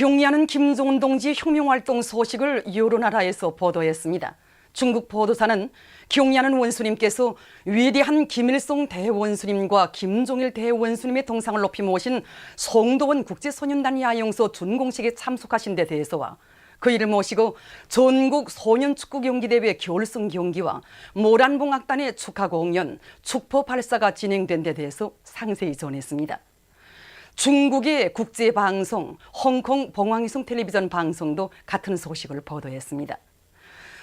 경의하는 김정은 동지의 혁명활동 소식을 여러 나라에서 보도했습니다. 중국 보도사는 경의하는 원수님께서 위대한 김일성 대원수님과 김종일 대원수님의 동상을 높이 모신 송도원 국제소년단 야영소 준공식에 참석하신 데 대해서와 그 일을 모시고 전국 소년축구 경기대회 결승 경기와 모란봉악단의 축하 공연, 축포 발사가 진행된 데 대해서 상세히 전했습니다. 중국의 국제방송, 홍콩 봉황위성 텔레비전 방송도 같은 소식을 보도했습니다.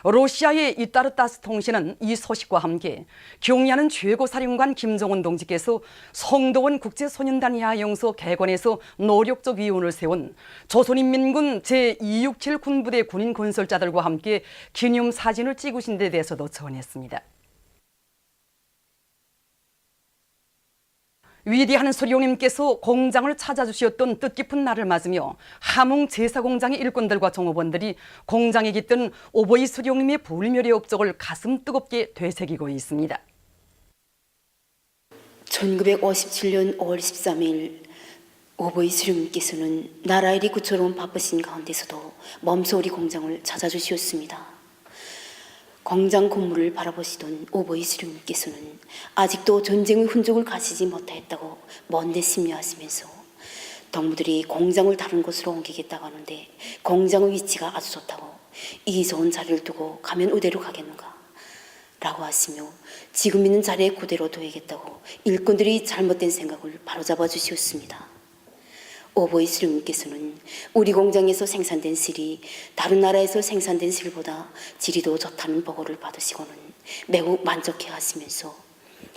러시아의 이따르타스 통신은 이 소식과 함께 경의하는 최고사령관 김정은 동지께서 송도원 국제소년단 야영소 개관에서 노력적 위원을 세운 조선인민군 제267 군부대 군인 건설자들과 함께 기념사진을 찍으신 데 대해서도 전했습니다. 위대한 수령님께서 공장을 찾아주셨던 뜻깊은 날을 맞으며 함흥 제사공장의 일꾼들과 종업원들이 공장에 깃든 오보이 수령님의 불멸의 업적을 가슴 뜨겁게 되새기고 있습니다. 1957년 5월 13일 오보이 수령님께서는 나라 일이 구처럼 바쁘신 가운데서도 멈춰 우리 공장을 찾아주셨습니다. 공장 건물을 바라보시던 오보이 수령님께서는 아직도 전쟁의 흔적을 가시지 못하였다고 먼데 심려하시면서 동무들이 공장을 다른 곳으로 옮기겠다고 하는데 공장의 위치가 아주 좋다고 이 좋은 자리를 두고 가면 어디로 가겠는가 라고 하시며 지금 있는 자리에 그대로 둬야겠다고 일꾼들이 잘못된 생각을 바로잡아 주셨습니다. 오보이 수령님께서는 우리 공장에서 생산된 실이 다른 나라에서 생산된 실보다 질이 더 좋다는 보고를 받으시고는 매우 만족해 하시면서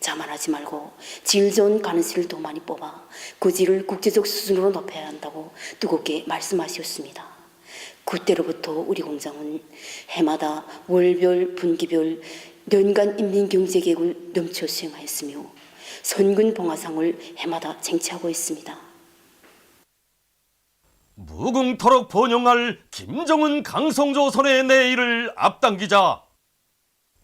자만하지 말고 질 좋은 가는실을 더 많이 뽑아 그 질을 국제적 수준으로 높여야 한다고 뜨겁게 말씀하셨습니다. 그때로부터 우리 공장은 해마다 월별, 분기별 연간 인민경제계획을 넘쳐 수행하였으며 선군 봉화상을 해마다 쟁취하고 있습니다. 무궁토록 번영할 김정은 강성조선의 내일을 앞당기자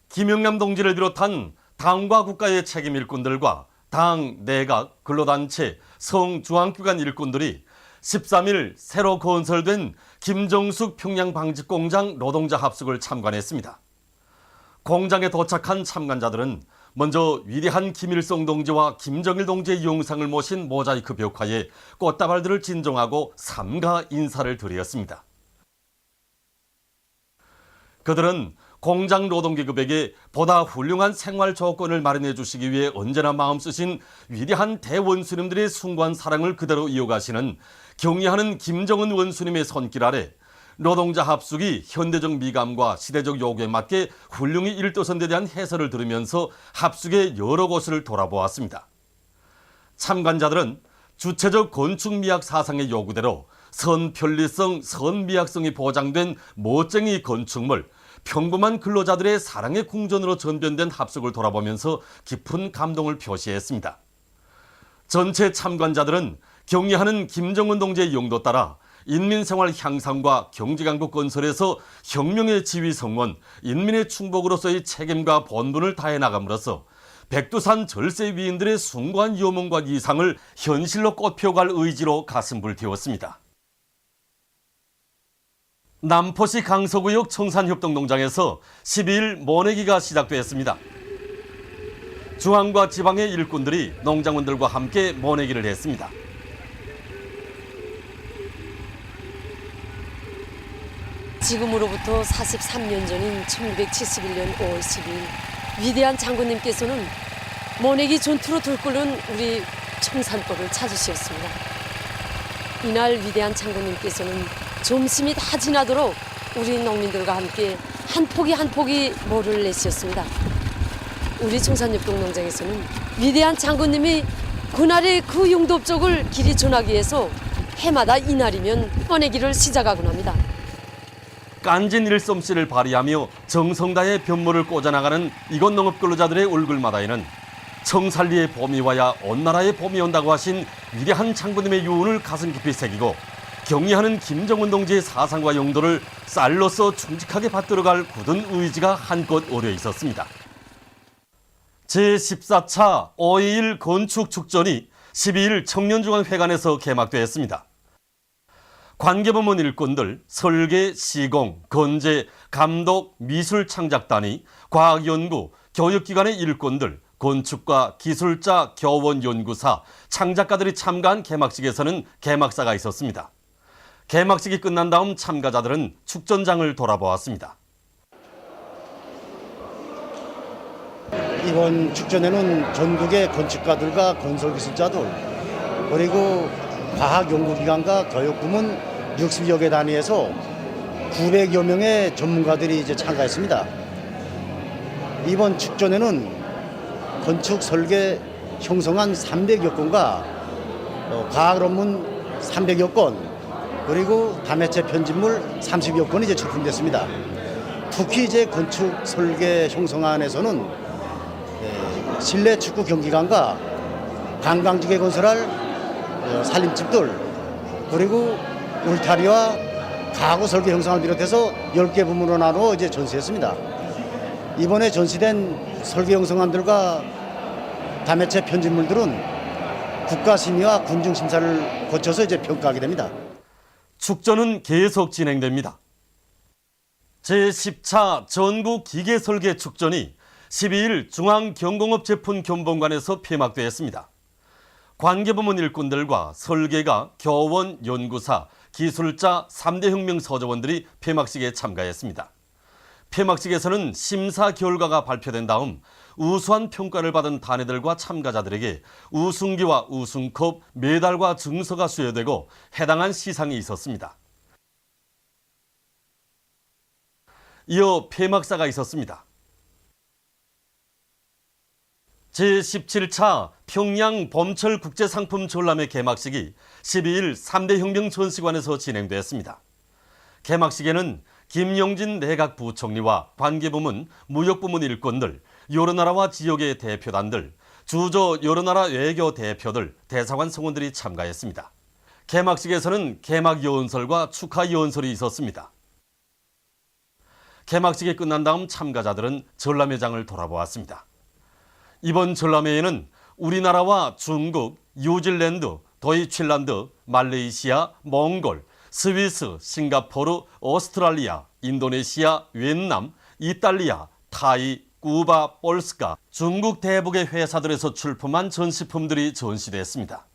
김영남 동지를 비롯한 당과 국가의 책임 일꾼들과 당, 내각, 근로단체, 성중앙기관 일꾼들이 13일 새로 건설된 김정숙 평양방직공장 노동자 합숙을 참관했습니다. 공장에 도착한 참관자들은 먼저 위대한 김일성 동지와 김정일 동지의 영상을 모신 모자이크 벽화에 꽃다발들을 진정하고 삼가 인사를 드렸습니다. 그들은 공장 노동계급에게 보다 훌륭한 생활 조건을 마련해 주시기 위해 언제나 마음 쓰신 위대한 대원수님들의 숭고한 사랑을 그대로 이어가시는 경의하는 김정은 원수님의 손길 아래 노동자 합숙이 현대적 미감과 시대적 요구에 맞게 훌륭히 일떠선 데 대한 해설을 들으면서 합숙의 여러 곳을 돌아보았습니다. 참관자들은 주체적 건축미학 사상의 요구대로 선편리성, 선미학성이 보장된 멋쟁이 건축물, 평범한 근로자들의 사랑의 궁전으로 전변된 합숙을 돌아보면서 깊은 감동을 표시했습니다. 전체 참관자들은 경의하는 김정은 동지의 용도 따라 인민생활 향상과 경제강국 건설에서 혁명의 지휘 성원, 인민의 충복으로서의 책임과 본분을 다해 나감으로써 백두산 절세 위인들의 숭고한 요몽과 이상을 현실로 꽃피워갈 의지로 가슴 불태웠습니다. 남포시 강서구역 청산협동농장에서 12일 모내기가 시작되었습니다. 중앙과 지방의 일꾼들이 농장원들과 함께 모내기를 했습니다. 지금으로부터 43년 전인 1971년 5월 10일 위대한 장군님께서는 모내기 전투로 들끓는 우리 청산포를 찾으셨습니다. 이날 위대한 장군님께서는 점심이 다 지나도록 우리 농민들과 함께 한 포기 한 포기 모를 내셨습니다. 우리 청산협동농장에서는 위대한 장군님이 그날의 그 용도업적을 길이 전하기 위해서 해마다 이날이면 모내기를 시작하곤 합니다. 깐진 일솜씨를 발휘하며 정성다의 변모를 꽂아나가는 이곳 농업근로자들의 얼굴마다에는 청산리의 봄이 와야 온 나라의 봄이 온다고 하신 위대한 장군님의 유언을 가슴 깊이 새기고 경의하는 김정은 동지의 사상과 용도를 쌀로서 충직하게 받들어갈 굳은 의지가 한껏 어려 있었습니다. 제14차 5.21 건축축전이 12일 청년중앙회관에서 개막되었습니다. 관계부문 일꾼들, 설계, 시공, 건재, 감독, 미술 창작단위, 과학연구, 교육기관의 일꾼들, 건축가, 기술자, 교원, 연구사, 창작가들이 참가한 개막식에서는 개막사가 있었습니다. 개막식이 끝난 다음 참가자들은 축전장을 돌아보았습니다. 이번 축전에는 전국의 건축가들과 건설기술자들 그리고 과학연구기관과 교육부문 60여 개 단위에서 900여 명의 전문가들이 이제 참가했습니다. 이번 축전에는 건축 설계 형성안 300여 건과 과학 논문 300여 건 그리고 다매체 편집물 30여 건이 이제 출품됐습니다. 특히 이제 건축 설계 형성안에서는 실내 축구 경기장과 관광지에 건설할 살림집들 그리고 울타리와 가구 설계 형성을 비롯해서 10개 부문으로 나눠 이제 전시했습니다. 이번에 전시된 설계 형성안들과 다매체 편집물들은 국가 심의와 군중 심사를 거쳐서 이제 평가하게 됩니다. 축전은 계속 진행됩니다. 제10차 전국 기계설계 축전이 12일 중앙경공업제품견본관에서 폐막되었습니다. 관계부문 일꾼들과 설계가, 교원, 연구사, 기술자, 3대 혁명 서적원들이 폐막식에 참가했습니다. 폐막식에서는 심사 결과가 발표된 다음 우수한 평가를 받은 단회들과 참가자들에게 우승기와 우승컵, 메달과 증서가 수여되고 해당한 시상이 있었습니다. 이어 폐막사가 있었습니다. 제17차 평양 범철 국제상품 전람회 개막식이 12일 3대 혁명 전시관에서 진행되었습니다. 개막식에는 김용진 내각 부총리와 관계부문, 무역부문 일꾼들, 여러 나라와 지역의 대표단들, 주저 여러 나라 외교 대표들, 대사관 성원들이 참가했습니다. 개막식에서는 개막 연설과 축하 연설이 있었습니다. 개막식이 끝난 다음 참가자들은 전람회장을 돌아보았습니다. 이번 전람회에는 우리나라와 중국, 뉴질랜드, 도이칠란드, 말레이시아, 몽골, 스위스, 싱가포르, 오스트랄리아, 인도네시아, 베트남, 이탈리아, 타이, 쿠바, 폴스카, 중국 대북의 회사들에서 출품한 전시품들이 전시됐습니다.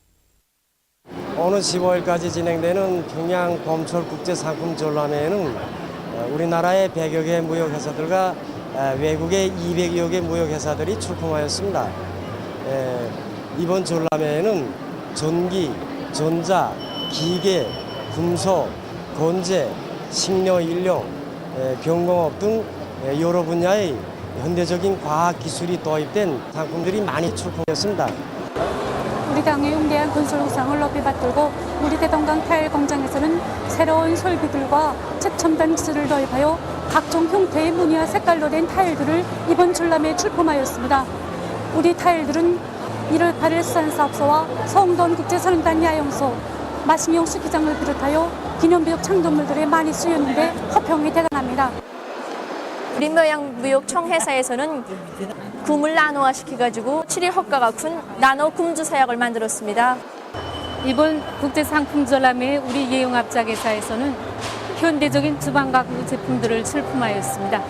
오는 15일까지 진행되는 평양 범철 국제상품 전람회에는 우리나라의 100여 개 무역회사들과 외국의 200여 개 무역회사들이 출품하였습니다. 이번 전람회에는 전기, 전자, 기계, 금속, 건재, 식료, 인력, 경공업 등 여러 분야의 현대적인 과학 기술이 도입된 상품들이 많이 출품했습니다. 우리 당의 용대한 건설 우상을 높이 받들고 우리 대동강 타일 공장에서는 새로운 설비들과 최첨단 기술을 도입하여 각종 형태의 무늬와 색깔로 된 타일들을 이번 전람회에 출품하였습니다. 우리 타일들은 1월 8일 수산사업소와 성돈 국제선행단 야영소, 마신용 스키장을 비롯하여 기념비적 창조물들이 많이 쓰였는데 호평이 대단합니다. 우리 모양무역청 회사에서는 금을 나노화시켜가지고 7일 효과가 큰 나노 금주 사약을 만들었습니다. 이번 국제상품전람회 우리 예용합작회사에서는 현대적인 주방가구 제품들을 출품하였습니다.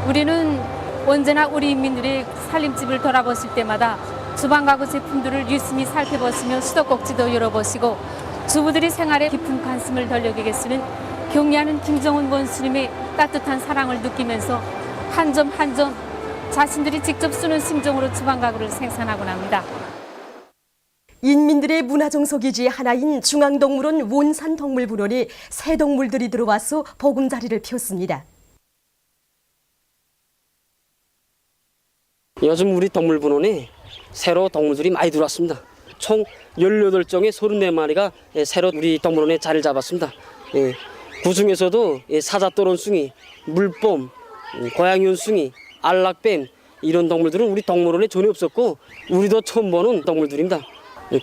우리는 언제나 우리 인민들이 살림집을 돌아보실 때마다 주방가구 제품들을 유심히 살펴보시며 수도꼭지도 열어보시고 주부들이 생활에 깊은 관심을 돌리게 쓰는 경리하는 김정은 원수님의 따뜻한 사랑을 느끼면서 한 점 한 점 자신들이 직접 쓰는 심정으로 주방가구를 생산하곤 합니다. 인민들의 문화정서기지 하나인 중앙동물원 원산동물분원에 새 동물들이 들어와서 보금자리를 피웠습니다. 요즘 우리 동물분원에 새로 동물들이 많이 들어왔습니다. 총 18종의 34마리가 새로 우리 동물원에 자리를 잡았습니다. 그중에서도 사자토론숭이, 물범, 고양이원숭이, 안락뱀 이런 동물들은 우리 동물원에 전혀 없었고 우리도 처음 보는 동물들입니다.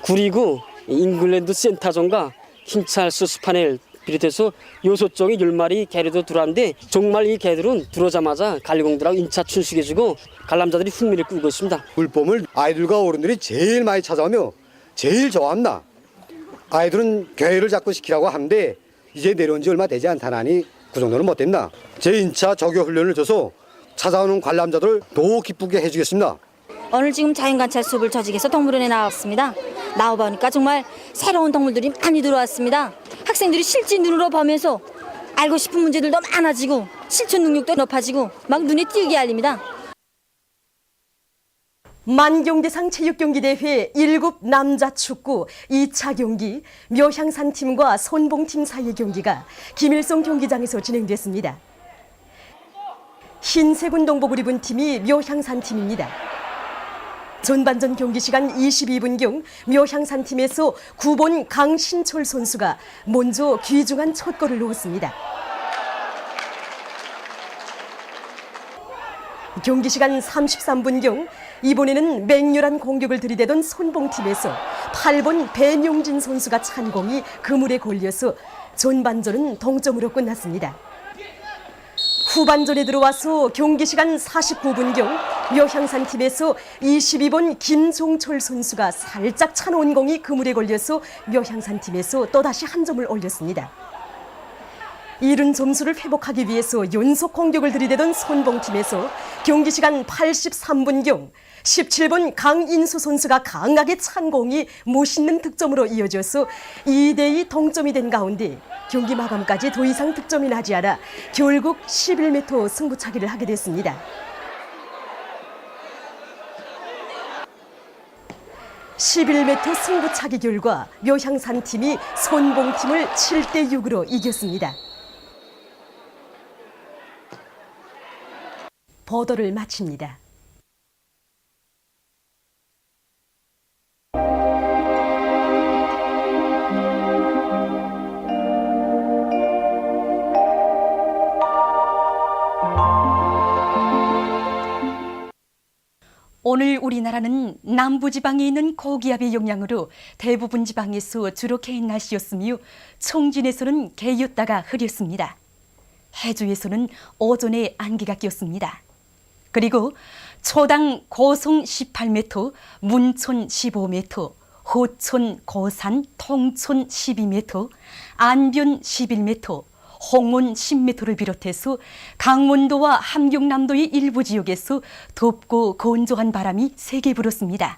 그리고 잉글랜드 센타종과 킹찰스 스파넬 비롯해서 6종의 10마리 개류도 들어왔는데 정말 이 개들은 들어오자마자 관리공들하고 인차 춘식해주고 관람자들이 흥미를 끌고 있습니다. 물범을 아이들과 어른들이 제일 많이 찾아오며 제일 좋아한다. 아이들은 괴를 자꾸 시키라고 하는데 이제 내려온 지 얼마 되지 않다나니 그 정도는 못됐나. 제2차 저교 훈련을 줘서 찾아오는 관람자들을 더 기쁘게 해주겠습니다. 오늘 지금 자연관찰 수업을 조직해서 동물원에 나왔습니다. 나와보니까 정말 새로운 동물들이 많이 들어왔습니다. 학생들이 실제 눈으로 보면서 알고 싶은 문제들도 많아지고 실천 능력도 높아지고 막 눈에 띄게 알립니다. 만경대상 체육경기대회 1급 남자축구 2차 경기 묘향산팀과 손봉팀 사이의 경기가 김일성 경기장에서 진행됐습니다. 흰색 운동복을 입은 팀이 묘향산팀입니다. 전반전 경기 시간 22분경 묘향산팀에서 9번 강신철 선수가 먼저 귀중한 첫 골을 넣었습니다. 경기 시간 33분경 이번에는 맹렬한 공격을 들이대던 손봉팀에서 8번 배명진 선수가 찬 공이 그물에 걸려서 전반전은 동점으로 끝났습니다. 후반전에 들어와서 경기 시간 49분경 묘향산팀에서 22번 김종철 선수가 살짝 찬 공이 그물에 걸려서 묘향산팀에서 또다시 한 점을 올렸습니다. 이른 점수를 회복하기 위해서 연속 공격을 들이대던 손봉팀에서 경기 시간 83분경 17번 강인수 선수가 강하게 찬 공이 멋있는 득점으로 이어져서 2대2 동점이 된 가운데 경기 마감까지 더 이상 득점이 나지 않아 결국 11m 승부차기를 하게 됐습니다. 11m 승부차기 결과 묘향산팀이 손봉팀을 7대6으로 이겼습니다. 보도를 마칩니다. 오늘 우리나라는 남부지방에 있는 고기압의 영향으로 대부분 지방에서 주로 개인 날씨였으며 청진에서는 개였다가 흐렸습니다. 해주에서는 오전에 안개가 꼈습니다. 그리고 초당 고성 18m, 문촌 15m, 호촌, 고산, 통촌 12m, 안변 11m, 홍원 10m를 비롯해서 강원도와 함경남도의 일부 지역에서 덥고 건조한 바람이 세게 불었습니다.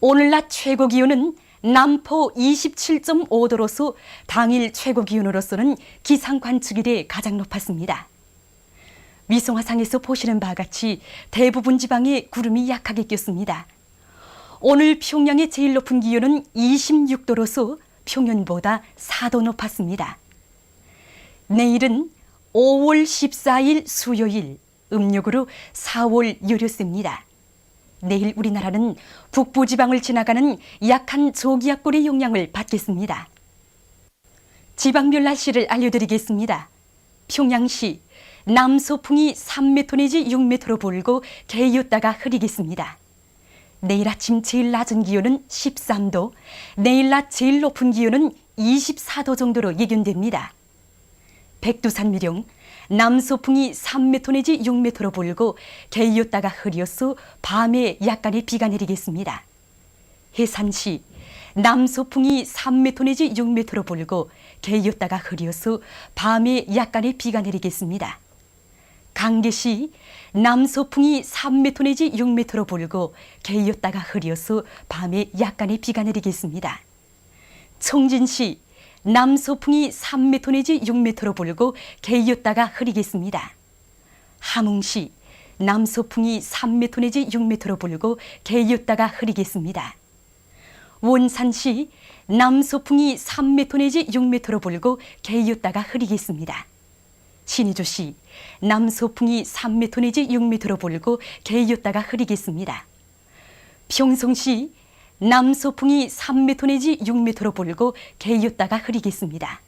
오늘 낮 최고 기온은 남포 27.5도로서 당일 최고 기온으로서는 기상 관측 이래 가장 높았습니다. 위성화상에서 보시는 바와 같이 대부분 지방에 구름이 약하게 꼈습니다. 오늘 평양의 제일 높은 기온은 26도로서 평년보다 4도 높았습니다. 내일은 5월 14일 수요일, 음력으로 4월 열흘입니다. 내일 우리나라는 북부지방을 지나가는 약한 저기압골의 영향을 받겠습니다. 지방별 날씨를 알려드리겠습니다. 평양시 남서풍이 3m 내지 6m로 불고 개였다가 흐리겠습니다. 내일 아침 제일 낮은 기온은 13도, 내일 낮 제일 높은 기온은 24도 정도로 예견됩니다. 백두산미령 남서풍이 3m 내지 6m로 불고 개였다가 흐려서 밤에 약간의 비가 내리겠습니다. 해산시 남서풍이 3m 내지 6m로 불고 개였다가 흐려서 밤에 약간의 비가 내리겠습니다. 강계시 남서풍이 3m 내지 6m로 불고 개였다가 흐려서 밤에 약간의 비가 내리겠습니다. 청진시 남서풍이 3m 내지 6m로 불고 개였다가 흐리겠습니다. 함흥시 남서풍이 3m 내지 6m로 불고 개였다가 흐리겠습니다. 원산시 남서풍이 3m 내지 6m로 불고 개였다가 흐리겠습니다. 신의주시 남서풍이 3m 내지 6m로 불고 개였다가 흐리겠습니다. 평성시 남서풍이 3m 내지 6m로 불고 개였다가 흐리겠습니다.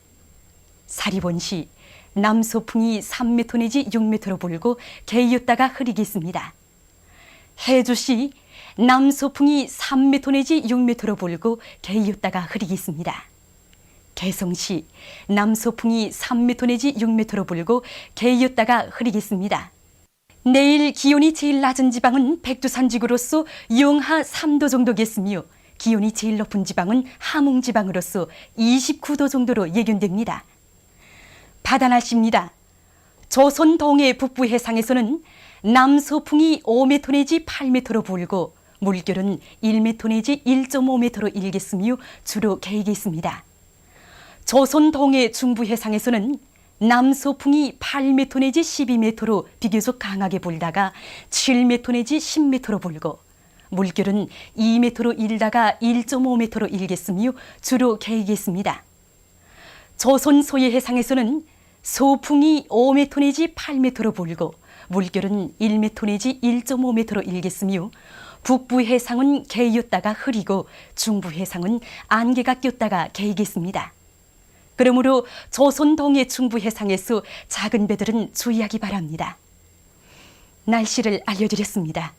사리본시 남서풍이 3m 내지 6m로 불고 개였다가 흐리겠습니다. 해주시 남서풍이 3m 내지 6m로 불고 개였다가 흐리겠습니다. 개성시 남서풍이 3m 내지 6m로 불고 개였다가 흐리겠습니다. 내일 기온이 제일 낮은 지방은 백두산 지구로서 영하 3도 정도겠으며 기온이 제일 높은 지방은 함흥지방으로서 29도 정도로 예견됩니다. 바다 날씨입니다. 조선 동해 북부 해상에서는 남서풍이 5m 내지 8m로 불고 물결은 1m 내지 1.5m로 일겠으며 주로 개이겠습니다. 조선 동해 중부 해상에서는 남서풍이 8m 내지 12m로 비교적 강하게 불다가 7m 내지 10m로 불고 물결은 2m로 일다가 1.5m로 일겠으며 주로 개이겠습니다. 조선 소해 해상에서는 소풍이 5m 내지 8m로 불고 물결은 1m 내지 1.5m로 일겠으며 북부 해상은 개였다가 흐리고 중부 해상은 안개가 꼈다가 개이겠습니다. 그러므로 조선 동해 중부 해상에서 작은 배들은 주의하기 바랍니다. 날씨를 알려드렸습니다.